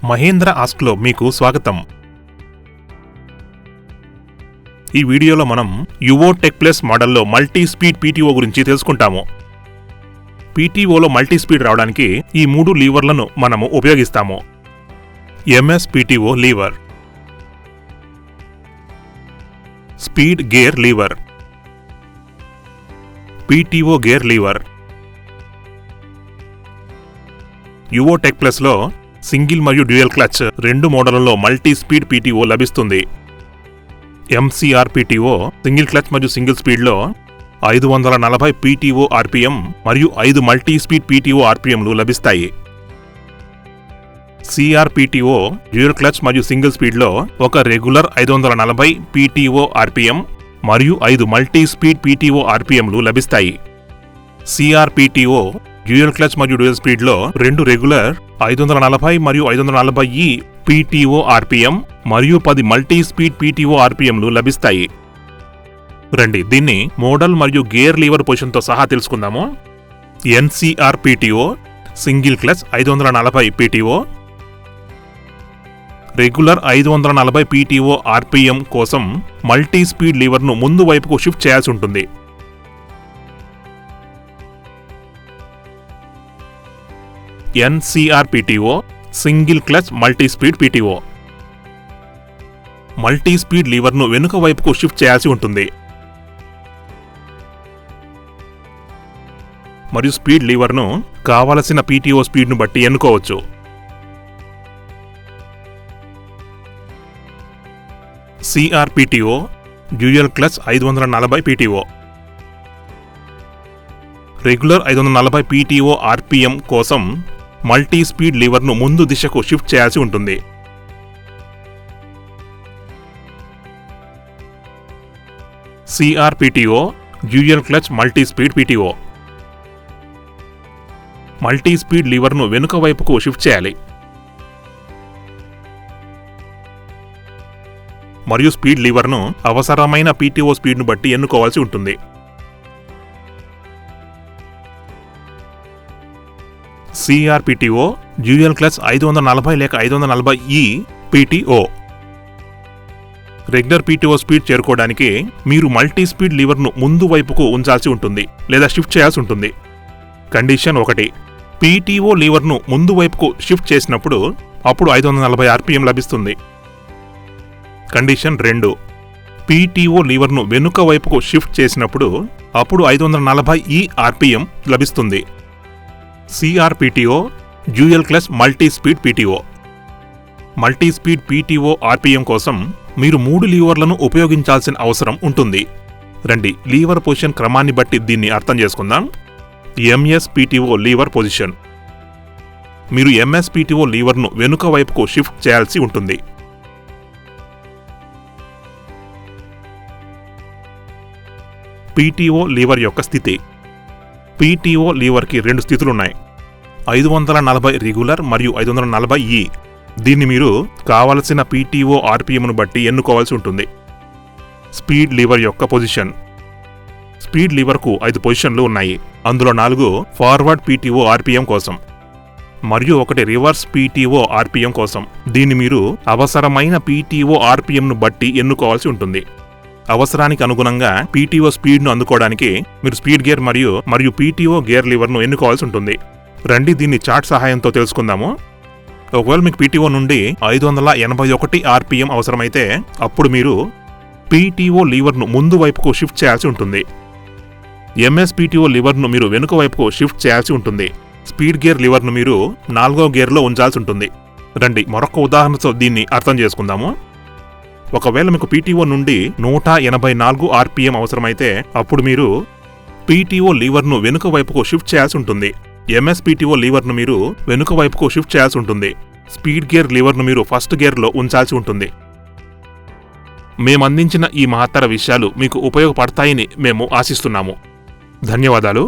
మహేంద్ర ఆస్క్లో మీకు స్వాగతం. ఈ వీడియోలో మనం యువో టెక్ ప్లస్ మోడల్లో మల్టీ స్పీడ్ పీటీఓ గురించి తెలుసుకుంటాము. పీటీఓలో మల్టీ స్పీడ్ రావడానికి ఈ 3 లీవర్లను మనము ఉపయోగిస్తాము. MS PTO Lever, speed gear Lever, PTO gear Lever. Yuvo tech ప్లస్లో సింగిల్ మరియు డ్యూయల్ క్లచ్ 2 మోడళ్లలో మల్టీ స్పీడ్ పీటీఓ లభిస్తుంది. ఎంసీఆర్ పీటీఓ సింగిల్ క్లచ్ మరియు సింగిల్ స్పీడ్లో 540 పీటీఓ ఆర్పీఎం మరియు 5 మల్టీ స్పీడ్ పీటీఓ ఆర్పీఎంలు లభిస్తాయి. సిఆర్ పీటీఓ డ్యూయల్ క్లచ్ మరియు సింగిల్ స్పీడ్లో ఒక రెగ్యులర్ 540 పీటీఓ ఆర్పీఎం మరియు 5 మల్టీ స్పీడ్ పీటీఓ ఆర్పీఎంలు లభిస్తాయి. సిఆర్ పీటీఓ డ్యూయల్ క్లచ్ మరియు డ్యూయల్ స్పీడ్లో 2 రెగ్యులర్ 540 మరియు 540 పీటీఓ ఆర్పీఎం మరియు 10 మల్టీ స్పీడ్ పీటీఓ ఆర్పీఎంలు లభిస్తాయి. రండి దీన్ని మోడల్ మరియు గేర్ లీవర్ పొజిషన్తో సహా తెలుసుకుందాము. NCR PTO single clutch 540 PTO regular 540 PTO RPM కోసం మల్టీ స్పీడ్ లీవర్ను ముందు వైపుకు షిఫ్ట్ చేయాల్సి ఉంటుంది. NCR PTO single clutch multi speed PTO multi speed లీవర్ను వెనుక వైపుకు షిఫ్ట్ చేయాల్సి ఉంటుంది మరియు స్పీడ్ లీవర్ను కావలసిన పీటీఓ స్పీడ్ను బట్టి ఎన్నుకోవచ్చు. CR PTO dual clutch 540 PTO regular 540 PTO RPM కోసం మల్టీ స్పీడ్ లీవర్ను ముందు దిశకు షిఫ్ట్ చేయాల్సి ఉంటుంది. CR PTO dual clutch multi speed PTO multi speed లీవర్ను వెనుక వైపుకు షిఫ్ట్ చేయాలి మరియు స్పీడ్ లీవర్ను అవసరమైన పీటీఓ స్పీడ్ను బట్టి ఎన్నుకోవాల్సి ఉంటుంది. సిఆర్ పీటీఓ డ్యూయల్ క్లచ్ 540 లేక 540 పీటీఓ రెగ్యులర్ పీటీఓ స్పీడ్ చేరుకోవడానికి మీరు మల్టీ స్పీడ్ లీవర్ను ముందు వైపుకు ఉంచాల్సి ఉంటుంది లేదా షిఫ్ట్ చేయాల్సి ఉంటుంది. కండిషన్ 1, పీటీఓ లీవర్ను ముందు వైపుకు షిఫ్ట్ చేసినప్పుడు అప్పుడు 540 ఆర్పీఎం లభిస్తుంది. కండిషన్ 2, పీటీఓ లీవర్ను వెనుక వైపుకు షిఫ్ట్ చేసినప్పుడు అప్పుడు 540 ఆర్పీఎం లభిస్తుంది. CR PTO dual clutch multi speed PTO multi speed PTO RPM కోసం మీరు 3 లీవర్లను ఉపయోగించాల్సిన అవసరం ఉంటుంది. రండి లీవర్ పొజిషన్ క్రమాన్ని బట్టి దీన్ని అర్థం చేసుకుందాం. ఎంఎస్ పీటీఓ లీవర్ పొజిషన్, మీరు ఎంఎస్ పీటీఓ లీవర్ను వెనుక వైపుకు షిఫ్ట్ చేయాల్సి ఉంటుంది. పీటీఓ లీవర్ యొక్క స్థితి. పీటీఓ లీవర్కి 2 స్థితులున్నాయి, 540 రెగ్యులర్ మరియు 540 దీన్ని మీరు కావలసిన పీటీఓ ఆర్పీఎంను బట్టి ఎన్నుకోవాల్సి ఉంటుంది. స్పీడ్ లీవర్ యొక్క పొజిషన్. స్పీడ్ లీవర్కు 5 పొజిషన్లు ఉన్నాయి, అందులో 4 ఫార్వర్డ్ పీటీఓ ఆర్పీఎం కోసం మరియు 1 రివర్స్ పీటీఓ ఆర్పీఎం కోసం. దీన్ని మీరు అవసరమైన పీటీఓ ఆర్పీఎంను బట్టి ఎన్నుకోవాల్సి ఉంటుంది. అవసరానికి అనుగుణంగా పీటీఓ స్పీడ్ను అందుకోవడానికి మీరు స్పీడ్ గేర్ మరియు పీటీఓ గేర్ లీవర్ను ఎన్నుకోవాల్సి ఉంటుంది. రండి దీన్ని చార్ట్ సహాయంతో తెలుసుకుందాము. ఒకవేళ మీకు పీటీఓ నుండి 581 ఆర్పీఎం అవసరమైతే అప్పుడు మీరు పీటీఓ లీవర్ను ముందు వైపుకు షిఫ్ట్ చేయాల్సి ఉంటుంది. ఎంఎస్ పీటీఓ లీవర్ను మీరు వెనుక వైపుకు షిఫ్ట్ చేయాల్సి ఉంటుంది. స్పీడ్ గేర్ లీవర్ను మీరు 4వ గేర్లో ఉంచాల్సి ఉంటుంది. రండి మరొక ఉదాహరణతో దీన్ని అర్థం చేసుకుందాము. ఒకవేళ మీకు పీటీఓ నుండి 184 ఆర్పీఎం అవసరమైతే అప్పుడు మీరు పీటీఓ లీవర్ను వెనుక వైపుకు షిఫ్ట్ చేయాల్సి ఉంటుంది. ఎంఎస్ పీటీఓ లీవర్ను మీరు వెనుక వైపుకు షిఫ్ట్ చేయాల్సి ఉంటుంది. స్పీడ్ గేర్ లీవర్ను మీరు ఫస్ట్ గేర్లో ఉంచాల్సి ఉంటుంది. మేమందించిన ఈ మహత్తర విషయాలు మీకు ఉపయోగపడతాయని మేము ఆశిస్తున్నాము. ధన్యవాదాలు.